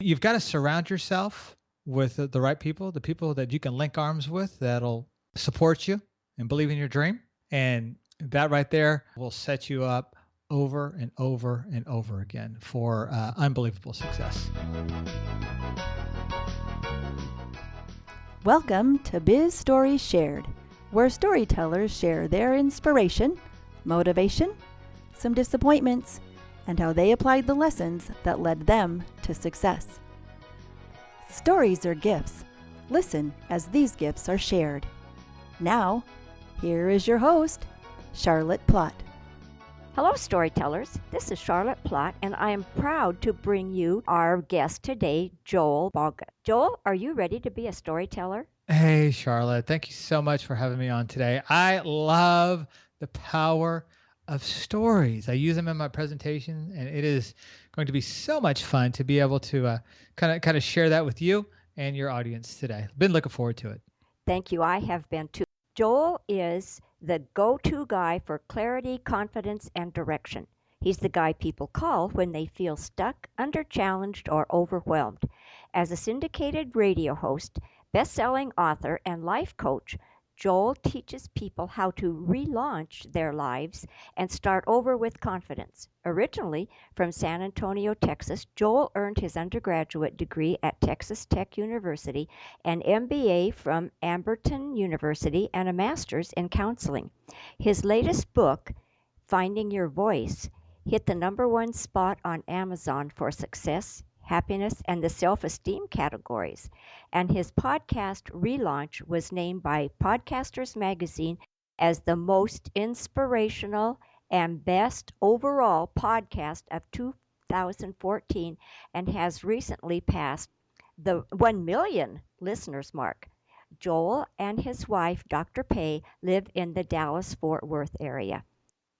You've got to surround yourself with the right people, the people that you can link arms with that'll support you and believe in your dream. And that right there will set you up over and over and over again for unbelievable success. Welcome to Biz Stories Shared, where storytellers share their inspiration, motivation, some disappointments, and how they applied the lessons that led them to success. Stories are gifts. Listen as these gifts are shared. Now, here is your host, Charlotte Plott. Hello, storytellers. This is Charlotte Plott, and I am proud to bring you our guest today, Joel Boggess. Joel, are you ready to be a storyteller? Hey, Charlotte. Thank you so much for having me on today. I love the power of stories. I use them in my presentation, and it is going to be so much fun to be able to kind of share that with you and your audience today. Been looking forward to it. Thank you. I have been too. Joel is the go-to guy for clarity, confidence, and direction. He's the guy people call when they feel stuck, under-challenged, or overwhelmed. As a syndicated radio host, best-selling author, and life coach, Joel teaches people how to relaunch their lives and start over with confidence. Originally from San Antonio, Texas, Joel earned his undergraduate degree at Texas Tech University, an MBA from Amberton University, and a master's in counseling. His latest book, Finding Your Voice, hit the #1 spot on Amazon for success, happiness, and the self-esteem categories. And his podcast relaunch was named by Podcasters Magazine as the most inspirational and best overall podcast of 2014 and has recently passed the 1 million listeners mark. Joel and his wife, Dr. Pei, live in the Dallas-Fort Worth area.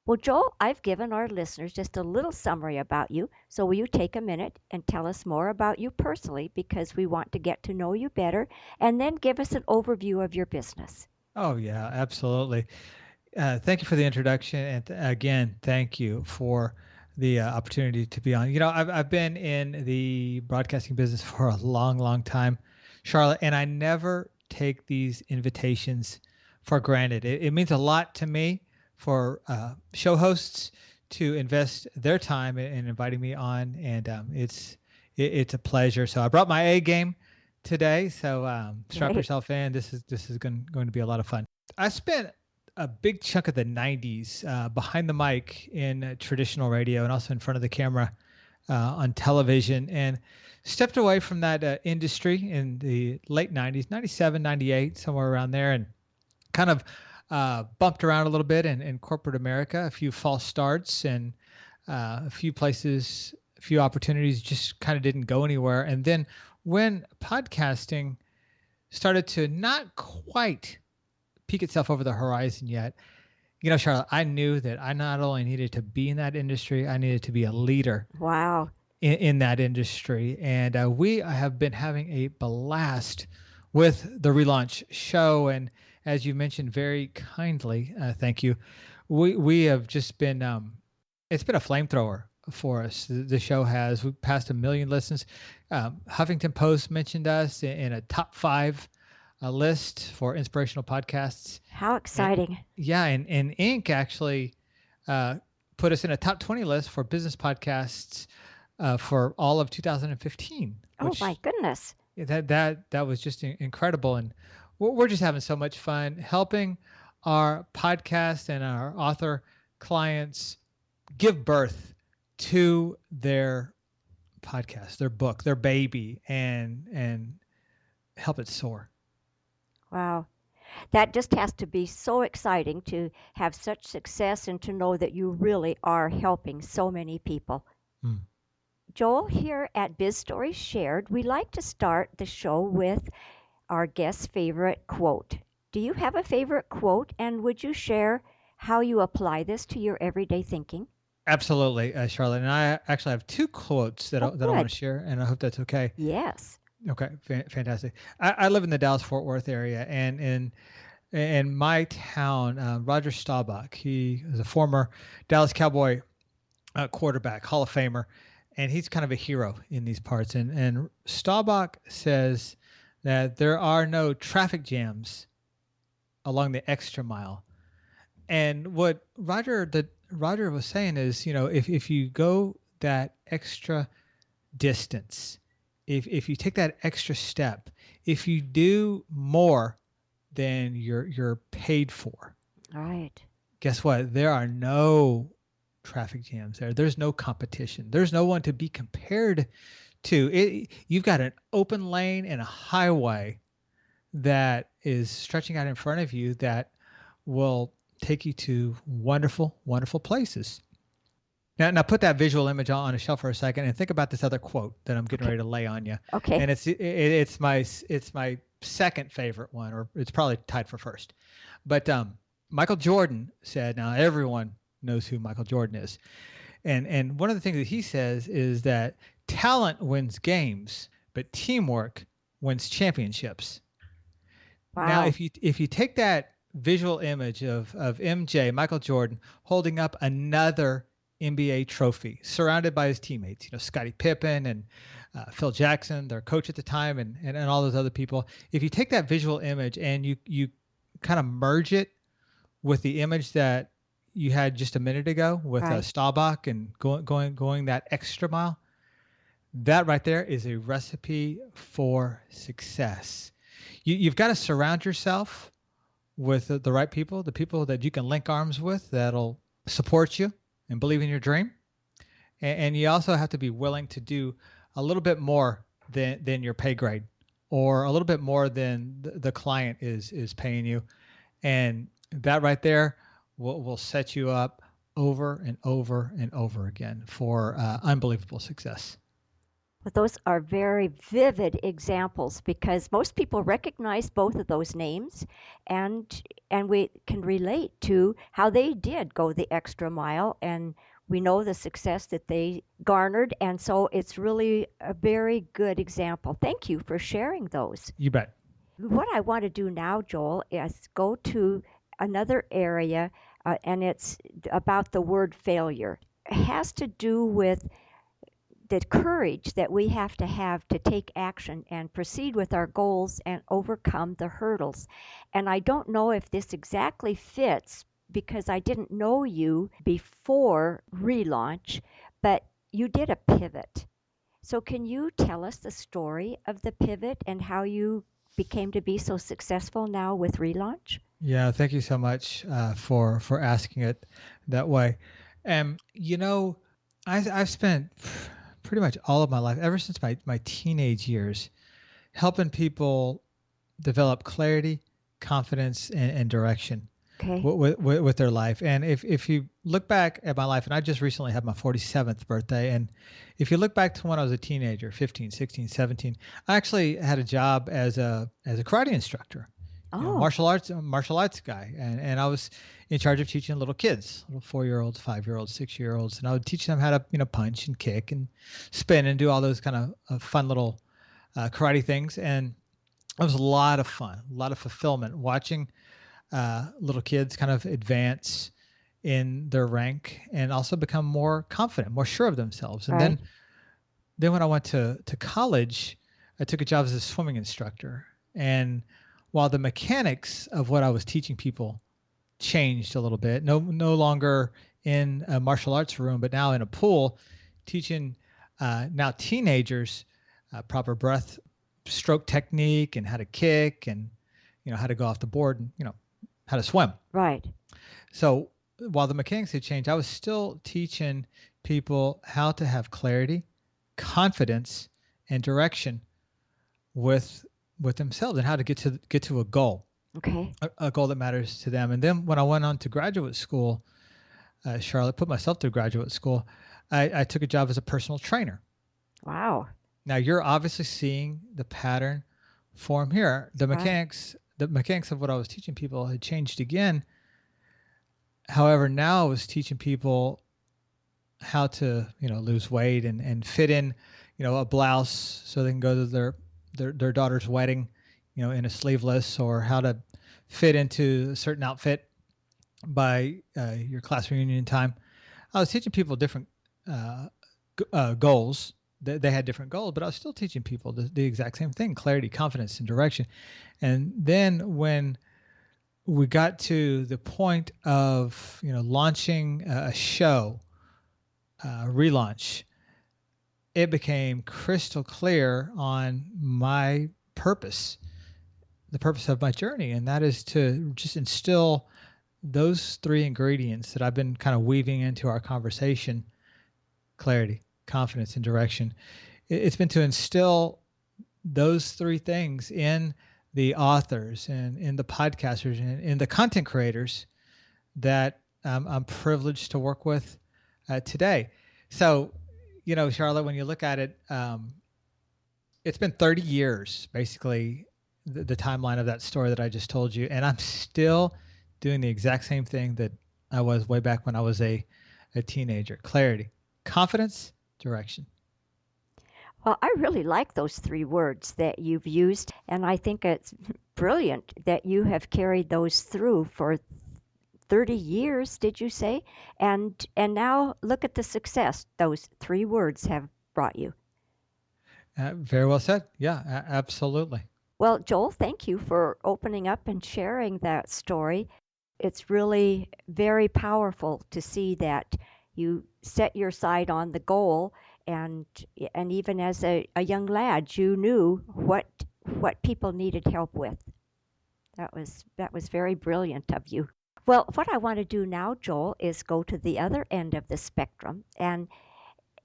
Well, Joel, I've given our listeners just a little summary about you, so will you take a minute and tell us more about you personally, because we want to get to know you better, and then give us an overview of your business. Oh, yeah, absolutely. Thank you for the introduction. And again, thank you for the opportunity to be on. I've been in the broadcasting business for a long, long time, Charlotte, and I never take these invitations for granted. It means a lot to me for show hosts to invest their time in inviting me on, and it's a pleasure. So I brought my A game today, so strap Right. yourself in. This is going to be a lot of fun. I spent a big chunk of the 90s behind the mic in traditional radio and also in front of the camera on television, and stepped away from that industry in the late 90s, 97, 98, somewhere around there, and kind of bumped around a little bit in corporate America, a few false starts and a few places, a few opportunities just kind of didn't go anywhere. And then when podcasting started to not quite peek itself over the horizon yet, Charlotte, I knew that I not only needed to be in that industry, I needed to be a leader Wow. in that industry. And we have been having a blast with the relaunch show. And as you mentioned very kindly, thank you. We have just been, it's been a flamethrower for us. The show has, we passed 1 million listens. Huffington Post mentioned us in a top 5 list for inspirational podcasts. How exciting. And Inc. actually put us in a top 20 list for business podcasts for all of 2015. Oh, my goodness. That was just incredible. And we're just having so much fun helping our podcast and our author clients give birth to their podcast, their book, their baby, and help it soar. Wow. That just has to be so exciting to have such success and to know that you really are helping so many people. Mm. Joel, here at Biz Stories Shared, we like to start the show with our guest's favorite quote. Do you have a favorite quote, and would you share how you apply this to your everyday thinking? Absolutely, Charlotte. And I actually have 2 quotes that I want Good. to share, and I hope that's okay. Yes. Okay, fantastic. I live in the Dallas-Fort Worth area, and in my town, Roger Staubach, he is a former Dallas Cowboy quarterback, Hall of Famer, and he's kind of a hero in these parts. And Staubach says that there are no traffic jams along the extra mile. And what Roger was saying is, if you go that extra distance, if you take that extra step, if you do more than you're paid for, Right. guess what? There are no traffic jams there. There's no competition. There's no one to be compared to. You've got an open lane and a highway that is stretching out in front of you that will take you to wonderful, wonderful places. Now put that visual image on a shelf for a second and think about this other quote that I'm getting Okay. ready to lay on you. Okay. And it's my second favorite one, or it's probably tied for first. But Michael Jordan said, now everyone knows who Michael Jordan is. And one of the things that he says is that talent wins games, but teamwork wins championships. Now, Wow. if you take that visual image of MJ, Michael Jordan, holding up another NBA trophy, surrounded by his teammates, Scottie Pippen and Phil Jackson, their coach at the time, and all those other people. If you take that visual image and you kind of merge it with the image that you had just a minute ago with Right. Staubach and going that extra mile, that right there is a recipe for success. You've got to surround yourself with the right people, the people that you can link arms with that'll support you and believe in your dream. And you also have to be willing to do a little bit more than your pay grade, or a little bit more than the client is paying you. And that right there will set you up over and over and over again for unbelievable success. Well, those are very vivid examples because most people recognize both of those names, and we can relate to how they did go the extra mile, and we know the success that they garnered, and so it's really a very good example. Thank you for sharing those. You bet. What I want to do now, Joel, is go to another area, and it's about the word failure. It has to do with the courage that we have to take action and proceed with our goals and overcome the hurdles. And I don't know if this exactly fits because I didn't know you before relaunch, but you did a pivot. So can you tell us the story of the pivot and how you became to be so successful now with relaunch? Yeah, thank you so much for asking it that way. You know, I've spent pretty much all of my life, ever since my teenage years, helping people develop clarity, confidence, and direction Okay. with their life. And if you look back at my life, and I just recently had my 47th birthday, and if you look back to when I was a teenager, 15, 16, 17, I actually had a job as a karate instructor, Oh, martial arts guy, and I was in charge of teaching little kids, little 4-year-olds, 5-year-olds, 6-year-olds, and I would teach them how to punch and kick and spin and do all those kind of fun little karate things. And it was a lot of fun, a lot of fulfillment watching little kids kind of advance in their rank and also become more confident, more sure of themselves. And right. then when I went to college, I took a job as a swimming instructor. And while the mechanics of what I was teaching people changed a little bit, no longer in a martial arts room, but now in a pool, teaching now teenagers proper breath stroke technique and how to kick and how to go off the board and how to swim. Right. So while the mechanics had changed, I was still teaching people how to have clarity, confidence, and direction with themselves, and how to get to a goal, Okay. a goal that matters to them. And then when I went on to graduate school, Charlotte, put myself through graduate school, I took a job as a personal trainer. Wow. Now you're obviously seeing the pattern form here. Right. The mechanics of what I was teaching people had changed again. However, now I was teaching people how to, lose weight and fit in, a blouse so they can go to their daughter's wedding, in a sleeveless, or how to fit into a certain outfit by your class reunion time. I was teaching people different goals. They had different goals, but I was still teaching people the exact same thing: clarity, confidence, and direction. And then when we got to the point of launching a show, relaunch, it became crystal clear on my purpose, the purpose of my journey, and that is to just instill those three ingredients that I've been kind of weaving into our conversation: clarity, confidence, and direction. It's been to instill those three things in the authors and in the podcasters and in the content creators that I'm privileged to work with today. So, Charlotte, when you look at it, it's been 30 years, basically, the timeline of that story that I just told you, and I'm still doing the exact same thing that I was way back when I was a teenager: clarity, confidence, direction. Well, I really like those three words that you've used, and I think it's brilliant that you have carried those through for 30 years, did you say? And now look at the success those three words have brought you. Very well said. Yeah, absolutely. Well, Joel, thank you for opening up and sharing that story. It's really very powerful to see that you set your sight on the goal, and and even as a young lad, you knew what people needed help with. That was very brilliant of you. Well, what I want to do now, Joel, is go to the other end of the spectrum, and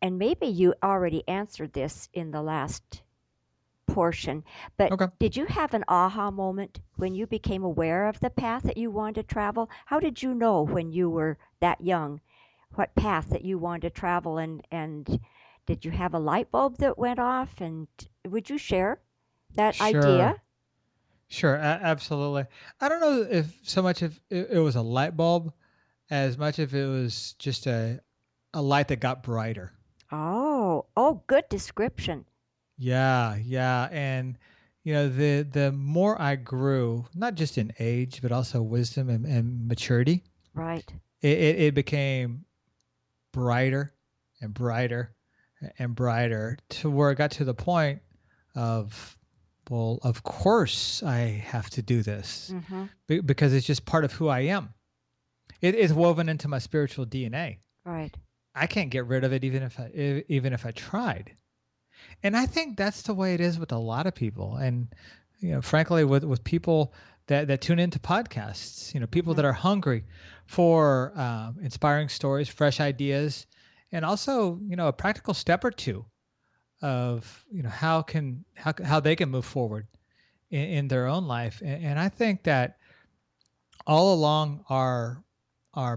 maybe you already answered this in the last portion, but Okay. did you have an aha moment when you became aware of the path that you wanted to travel? How did you know when you were that young what path that you wanted to travel, and did you have a light bulb that went off, and would you share that idea? Sure. Sure. Absolutely. I don't know if so much if it was a light bulb as much if it was just a light that got brighter. Oh, good description. Yeah, yeah. And the more I grew, not just in age, but also wisdom and maturity, Right. it became brighter and brighter and brighter to where it got to the point of, well, of course I have to do this Mm-hmm. because it's just part of who I am. It is woven into my spiritual DNA. Right. I can't get rid of it even if I tried. And I think that's the way it is with a lot of people. And frankly, with people that tune into podcasts, people Mm-hmm. that are hungry for inspiring stories, fresh ideas, and also a practical step or two of how they can move forward in their own life. And I think that all along our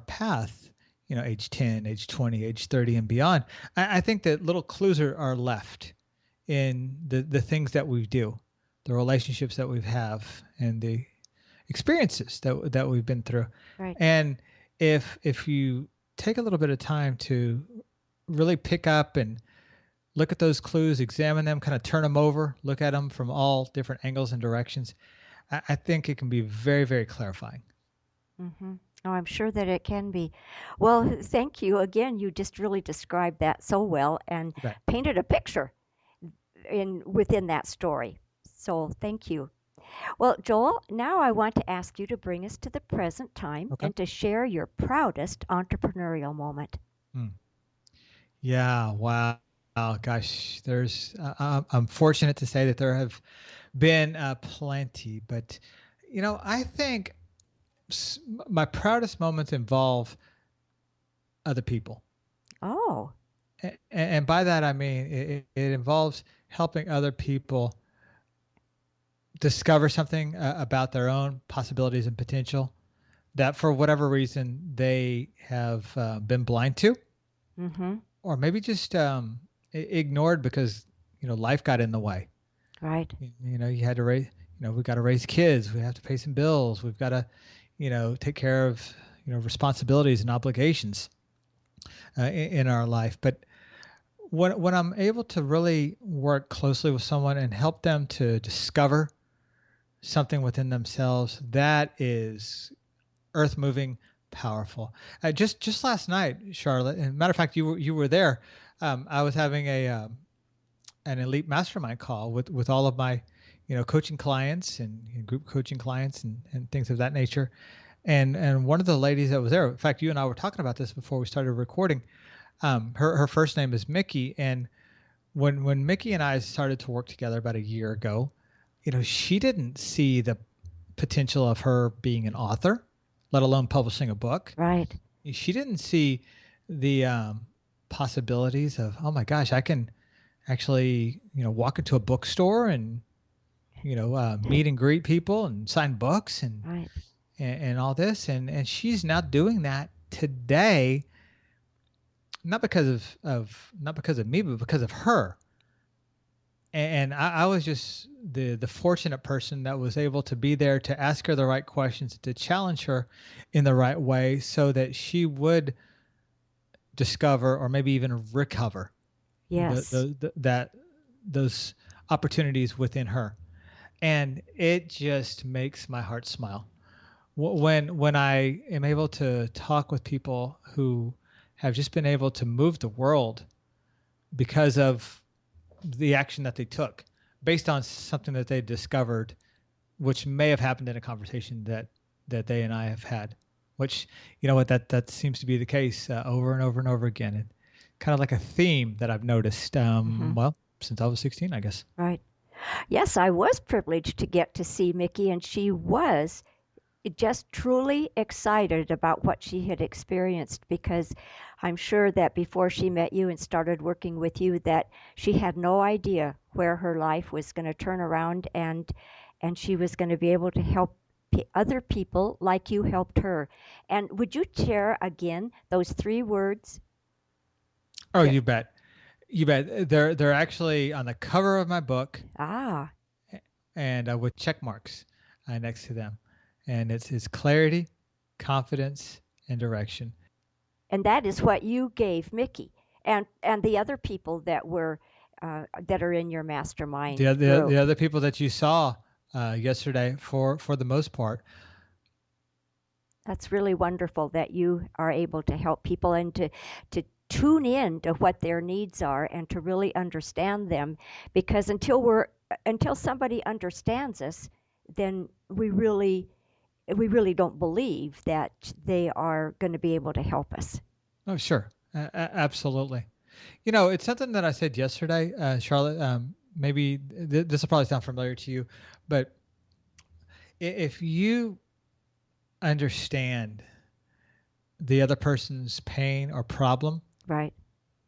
path, age 10, age 20, age 30, and beyond, I think that little clues are left in the things that we do, the relationships that we have, and the experiences that we've been through. Right. And if you take a little bit of time to really pick up and look at those clues, examine them, kind of turn them over, look at them from all different angles and directions, I think it can be very, very clarifying. Mm-hmm. Oh, I'm sure that it can be. Well, thank you again. You just really described that so well and You bet. painted a picture in within that story. So thank you. Well, Joel, now I want to ask you to bring us to the present time Okay. and to share your proudest entrepreneurial moment. Hmm. Yeah. Wow. Gosh, I'm fortunate to say that there have been plenty, but I think my proudest moments involve other people. Oh, And by that, I mean, it involves helping other people discover something about their own possibilities and potential that for whatever reason they have been blind to, mm-hmm. or maybe just ignored because, life got in the way. Right. You had to raise, we got to raise kids. We have to pay some bills. We've got to, take care of, responsibilities and obligations in our life. But when I'm able to really work closely with someone and help them to discover something within themselves, that is earth moving, powerful. Just last night, Charlotte, and matter of fact, you were there. I was having an elite mastermind call with all of my, coaching clients and group coaching clients and things of that nature. And one of the ladies that was there, in fact, you and I were talking about this before we started recording. Her first name is Mickey, and when Mickey and I started to work together about a year ago, she didn't see the potential of her being an author, let alone publishing a book. Right. She didn't see the possibilities of, oh my gosh, I can actually, walk into a bookstore and, meet and greet people and sign books Right. and all this. And she's now doing that today, not because not because of me, but because of her. And I was just the fortunate person that was able to be there to ask her the right questions, to challenge her in the right way so that she would discover or maybe even recover Yes. that those opportunities within her. And it just makes my heart smile when I am able to talk with people who have just been able to move the world because of the action that they took based on something that they discovered, which may have happened in a conversation that they and I have had, which, what, that seems to be the case over and over and over again. And kind of like a theme that I've noticed, Hmm. well, since I was 16, I guess. Right. Yes, I was privileged to get to see Mickey, and she was just truly excited about what she had experienced, because I'm sure that before she met you and started working with you, that she had no idea where her life was going to turn around, and she was going to be able to help other people like you helped her. And would you share again those three words? Oh, Ju- you bet. You bet. They're actually on the cover of my book, Ah, and with check marks next to them, and it's clarity, confidence, and direction. and that is what you gave Mickey and the other people that are in your mastermind The group. other people that you saw yesterday, for the most part. That's really wonderful that you are able to help people and to tune in to what their needs are and to really understand them, because until somebody understands us, then we really don't believe that they are going to be able to help us. Oh, sure, absolutely. It's something that I said yesterday, Charlotte. Maybe this will probably sound familiar to you, but if you understand the other person's pain or problem Right.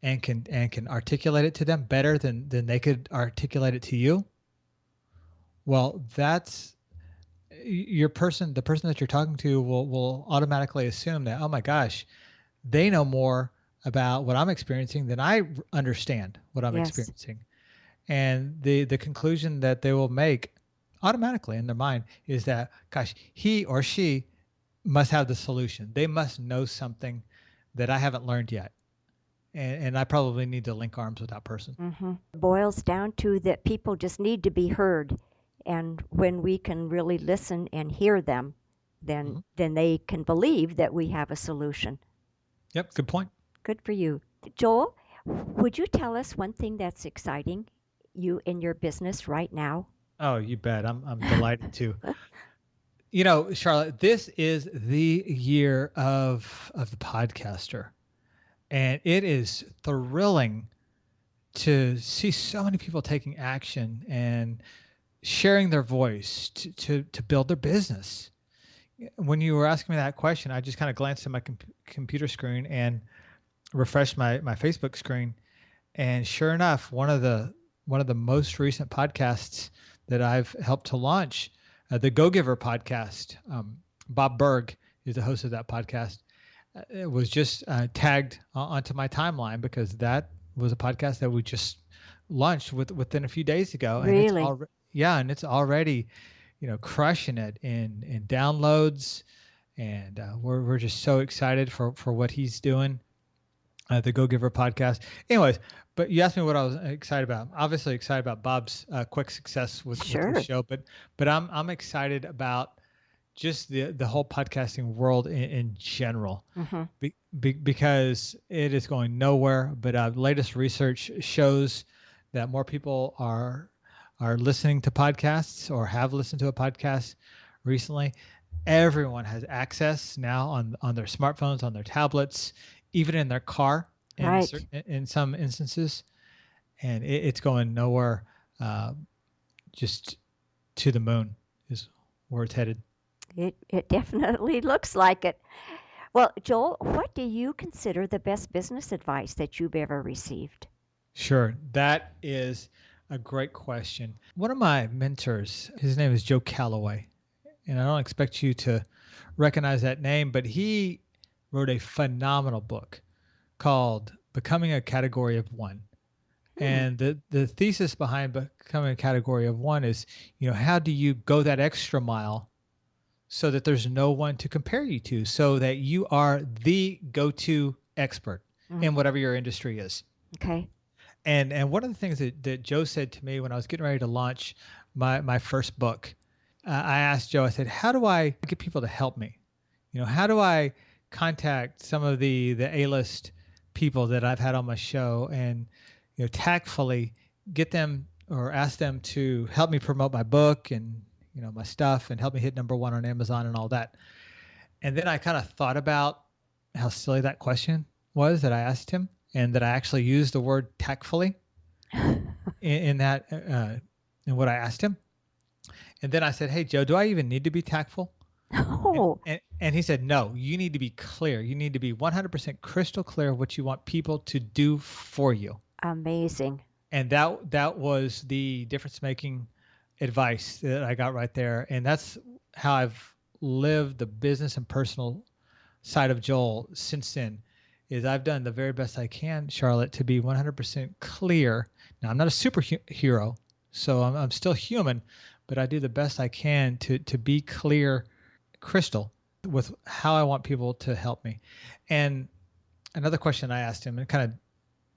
and can articulate it to them better than they could articulate it to you, well, that's the person that you're talking to will automatically assume that, oh my gosh, they know more about what I'm experiencing than I understand what I'm Yes. experiencing. And the conclusion that they will make automatically in their mind is that, gosh, he or she must have the solution. They must know something that I haven't learned yet. And I probably need to link arms with that person. Boils down to that people just need to be heard, and when we can really listen and hear them, then Hmm. then they can believe that we have a solution. Yep, good point. Good for you. Joel, would you tell us one thing that's exciting you in your business right now? Oh, you bet. I'm delighted to. Charlotte, this is the year of the podcaster, and it is thrilling to see so many people taking action and sharing their voice to build their business. When you were asking me that question, I just kind of glanced at my computer screen and refreshed my Facebook screen, and sure enough, one of the most recent podcasts that I've helped to launch, the Go Giver podcast. Bob Berg is the host of that podcast. It was just tagged onto my timeline because that was a podcast that we just launched within a few days ago, and it's Really? all yeah, and it's already crushing it in downloads, and we're just so excited for what he's doing. The Go Giver podcast. Anyways, but you asked me what I was excited about. I'm obviously excited about Bob's quick success with his Sure. show, but I'm excited about just the whole podcasting world in general, Mm-hmm. because it is going nowhere. But latest research shows that more people are listening to podcasts or have listened to a podcast recently. Everyone has access now on their smartphones, on their tablets, even in their car Right. in some instances, and it's going nowhere. Uh, just to the moon is where it's headed. It definitely looks like it. Well, Joel, what do you consider the best business advice that you've ever received? Sure, that is a great question. One of my mentors, his name is Joe Calloway, and I don't expect you to recognize that name, but he wrote a phenomenal book called Becoming a Category of One. Hmm. And the thesis behind becoming a category of one is, how do you go that extra mile so that there's no one to compare you to, so that you are the go-to expert Mm. in whatever your industry is. Okay. And one of the things that Joe said to me when I was getting ready to launch my first book, I asked Joe, I said, how do I get people to help me? How do I contact some of the A-list people that I've had on my show and, tactfully get them or ask them to help me promote my book and, my stuff and help me hit number one on Amazon and all that. And then I kind of thought about how silly that question was that I asked him, and that I actually used the word tactfully in that in what I asked him. And then I said, "Hey Joe, do I even need to be tactful?" And Oh, and he said, "No, you need to be clear. You need to be 100% crystal clear what you want people to do for you." amazing. And that was the difference making advice that I got right there. And that's how I've lived the business and personal side of Joel since then. Is I've done the very best I can, Charlotte, to be 100% clear. Now I'm not a superhero, so I'm still human, but I do the best I can to be clear, crystal, with how I want people to help me. And another question I asked him, and kind of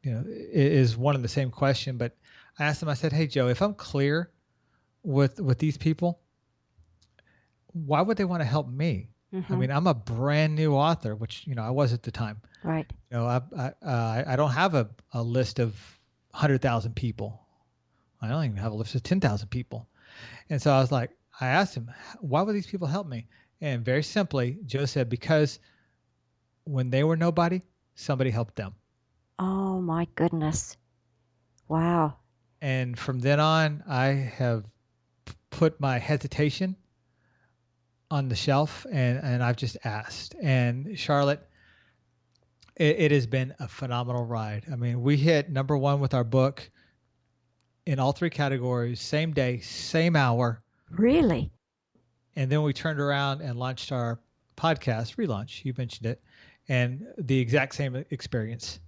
is one and the same question, but I asked him. I said, "Hey Joe, if I'm clear with these people, why would they want to help me? I Mm-hmm. mean, I'm a brand new author, which I was at the time. Right. I don't have a list of 100,000 people. I don't even have a list of 10,000 people." And so I asked him, "Why would these people help me?" And very simply, Joe said, "Because when they were nobody, somebody helped them." Oh my goodness. Wow. And from then on, I have put my hesitation on the shelf, and I've just asked. And Charlotte, it has been a phenomenal ride. I mean, we hit number one with our book in all three categories, same day, same hour. Really? And then we turned around and launched our podcast, relaunch, you mentioned it, and the exact same experience.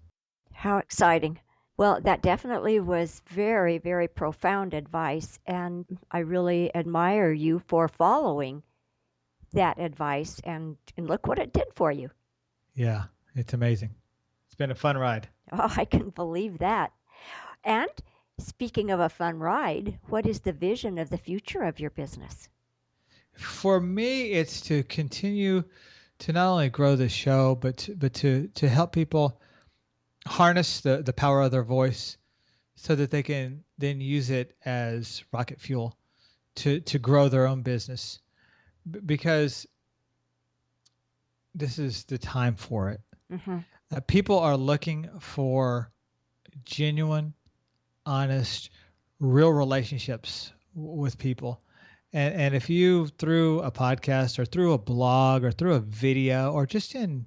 How exciting. Well, that definitely was very, very profound advice, and I really admire you for following that advice, and look what it did for you. Yeah, it's amazing. It's been a fun ride. Oh, I can believe that. And speaking of a fun ride, what is the vision of the future of your business? For me, it's to continue to not only grow the show, but to help people harness the power of their voice so that they can then use it as rocket fuel to grow their own business, because this is the time for it. Mm-hmm. People are looking for genuine, honest, real relationships with people. And if you, through a podcast or through a blog or through a video or just in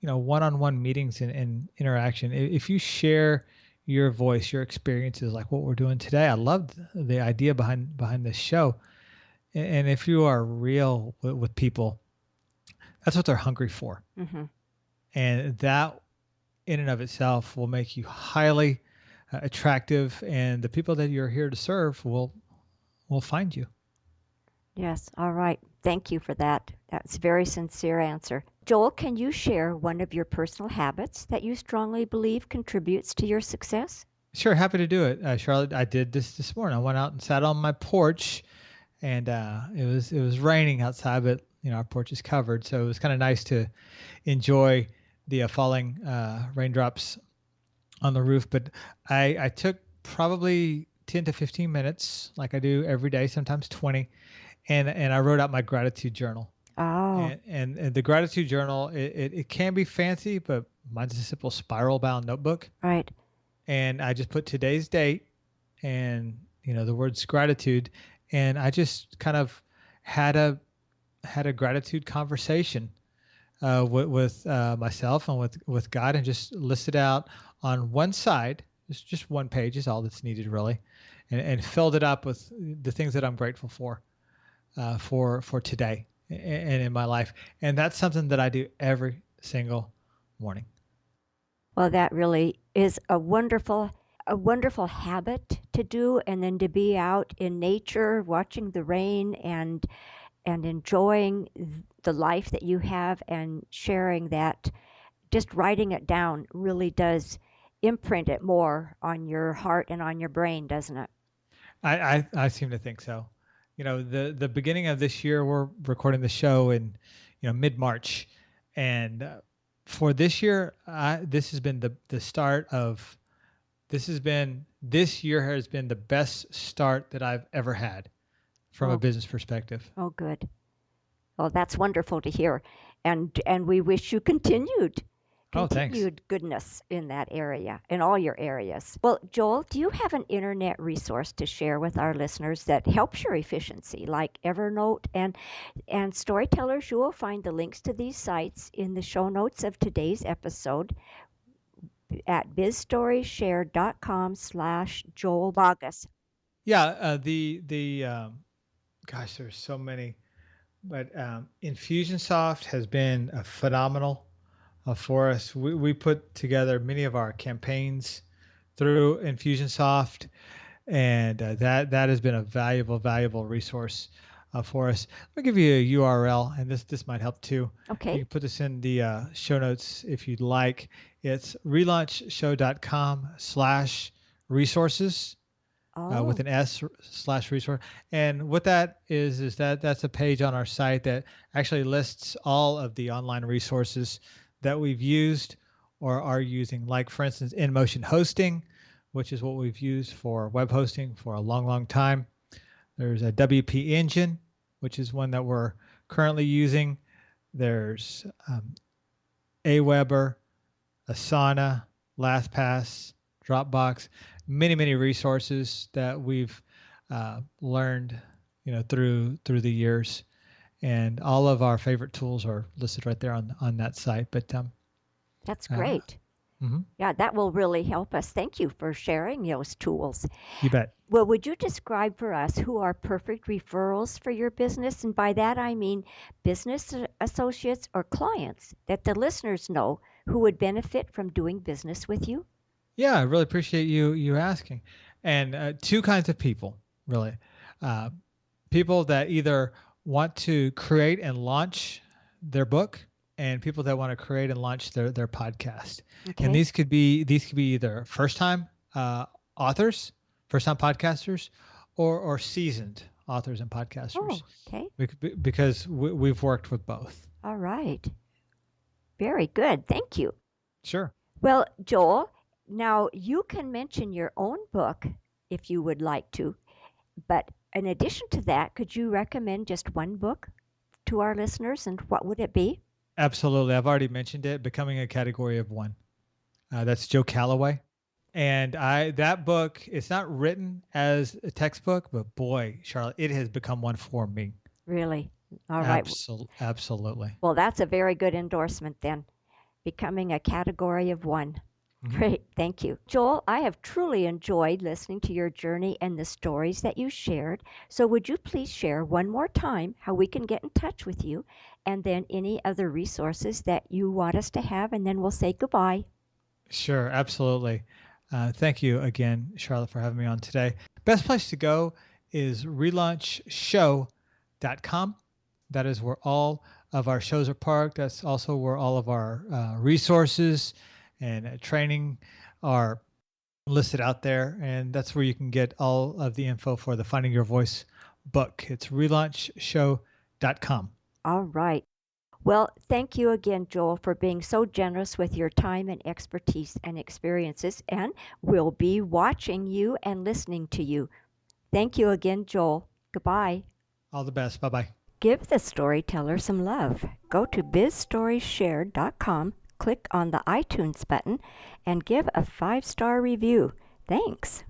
one-on-one meetings and interaction, if you share your voice, your experiences, like what we're doing today, I love the idea behind this show. And if you are real with people, that's what they're hungry for. Mm-hmm. And that in and of itself will make you highly attractive, and the people that you're here to serve will find you. Yes, all right. Thank you for that. That's a very sincere answer. Joel, can you share one of your personal habits that you strongly believe contributes to your success? Sure, happy to do it, Charlotte. I did this morning. I went out and sat on my porch, and it was raining outside, but our porch is covered. So it was kind of nice to enjoy the falling raindrops on the roof. But I took probably 10 to 15 minutes, like I do every day, sometimes 20, and I wrote out my gratitude journal. Oh, And the gratitude journal, it can be fancy, but mine's a simple spiral bound notebook. right. And I just put today's date and the words gratitude, and I just kind of had a gratitude conversation with myself and with God, and just listed out on one side, just one page is all that's needed really, and filled it up with the things that I'm grateful for today and in my life, and that's something that I do every single morning. Well, that really is a wonderful habit to do, and then to be out in nature watching the rain and enjoying the life that you have and sharing that. Just writing it down really does imprint it more on your heart and on your brain, doesn't it? I seem to think so. The beginning of this year, we're recording the show in mid March, and for this year, this has been the start of. This year has been the best start that I've ever had from a Oh, business perspective. oh, good. Well, that's wonderful to hear, and we wish you continued Oh, thanks. continued goodness in that area, in all your areas. Well, Joel, do you have an internet resource to share with our listeners that helps your efficiency, like Evernote and Storytellers? You will find the links to these sites in the show notes of today's episode at bizstoryshare.com/Joel Boggess. Yeah, the gosh, there's so many, but Infusionsoft has been a phenomenal for us. We put together many of our campaigns through Infusionsoft, and that has been a valuable resource for us. I'll give you a URL, and this might help too. You Okay. can put this in the show notes if you'd like. It's relaunchshow.com/resources with Oh, an S/resource. And what that is that that's a page on our site that actually lists all of the online resources that we've used or are using. Like, for instance, InMotion Hosting, which is what we've used for web hosting for a long time. There's a WP Engine, which is one that we're currently using. There's Aweber, Asana, LastPass, Dropbox, many resources that we've learned, through the years, and all of our favorite tools are listed right there on that site. But that's uh, great. mhm, Yeah, that will really help us. Thank you for sharing those tools. you bet. Well, would you describe for us who are perfect referrals for your business? And by that, I mean business associates or clients that the listeners know who would benefit from doing business with you? Yeah, I really appreciate you asking. And two kinds of people, really. Uh, People that either want to create and launch their book, and people that want to create and launch their podcast. And Okay. these could be either first time authors, first time podcasters, or seasoned authors and podcasters, Oh, okay. because we've worked with both. All right. Very good. Thank you. Sure. Well, Joel, now you can mention your own book if you would like to. But in addition to that, could you recommend just one book to our listeners, and what would it be? Absolutely. I've already mentioned it, Becoming a Category of One. That's Joe Calloway. And I that book, it's not written as a textbook, but boy, Charlotte, it has become one for me. Really? All right. Absolutely. Well, that's a very good endorsement then. Becoming a category of one. Hmm. Great. Thank you. Joel, I have truly enjoyed listening to your journey and the stories that you shared. So, would you please share one more time how we can get in touch with you, and then any other resources that you want us to have, and then we'll say goodbye. Sure, absolutely. Thank you again, Charlotte, for having me on today. Best place to go is relaunchshow.com. That is where all of our shows are parked. That's also where all of our resources and training are listed out there. And that's where you can get all of the info for the Finding Your Voice book. It's relaunchshow.com. All right. Well, thank you again, Joel, for being so generous with your time and expertise and experiences, and we'll be watching you and listening to you. Thank you again, Joel. Goodbye. All the best. Bye-bye. Give the storyteller some love. Go to bizstorieshared.com, click on the iTunes button, and give a 5-star review. Thanks.